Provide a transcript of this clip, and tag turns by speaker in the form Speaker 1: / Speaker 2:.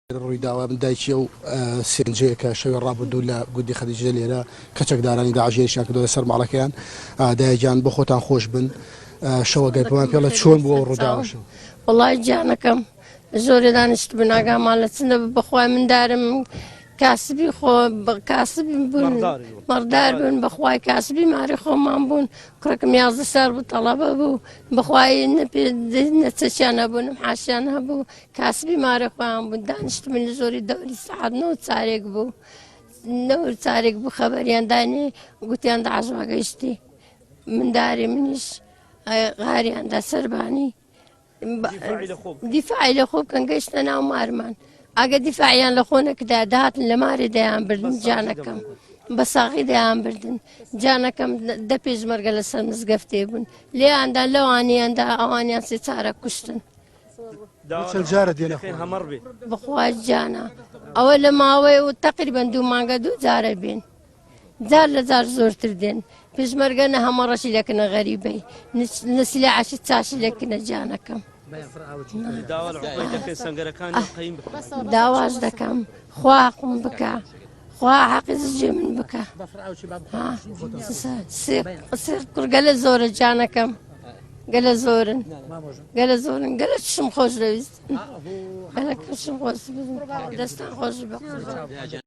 Speaker 1: ڕوویداوە من دایکی و سێنجەیە کە شەوی ڕابردوو لە گوندی خەدیجە لێرە کەچەکدارانی داعشیان کردووە لەسەر ماڵەکەیان. دایەجان بۆ خۆتان خۆش بن، شەوە گەیپەمان پێڵە چۆن بووە ڕووداوەش؟
Speaker 2: وڵای جانەکەم زۆری دانیشت بوون ئاگامان لە چندە بەخوای مندارم کاسبی خۆ کاسبی بوون مەڕدار بوون بەخوای کاسبی ماری خۆمان بوون کوڕەکەم 11 ساڵ بوو تەڵەبە بوو بەخوای نەچەکیان هەبوونم حاشیان هەبوو کاسبی ماری خۆیان بوون دانیشت من زۆری دەوری سەعات 9 چارێک بوو 9 چارێک بوو خەبەریان دانی گوتیان داعش گەیشتی منداری منیش غاریاندا سەربانی دیفاعی لە خۆ بکەن گەیشتە ناو مارمان ئەگە دیفاعیان لە خۆ نەکردا داهاتن لە ماری دەیان بردن جانەکەم بە ساغی دەیان بردن جانەکەم دە پێشمەرگە لەسەر مزگەفتێ بوون لێیاندا لەوانیاندا ئەوانیان سێ چارە کوشتن بەخوا جانە ئەوە لە ماوەی و تەقریبەن 2 مانگە 2 جارە بین جار لە جار زۆرتر دێن پێشمەرگە نە هەمەڕەشی لەکنە غەریبەی نەسیلاعەشی چاشی لەکنە جانەکەم داواش دەکەم خوا حەقم بکە خوا حەقی زجێ من بکە گەلە زۆرە جانەکەم گەلە زۆرن گەلە زۆرن گەلە چشم خۆش دەویست گەلە کەشم خۆش دەستان خۆش بە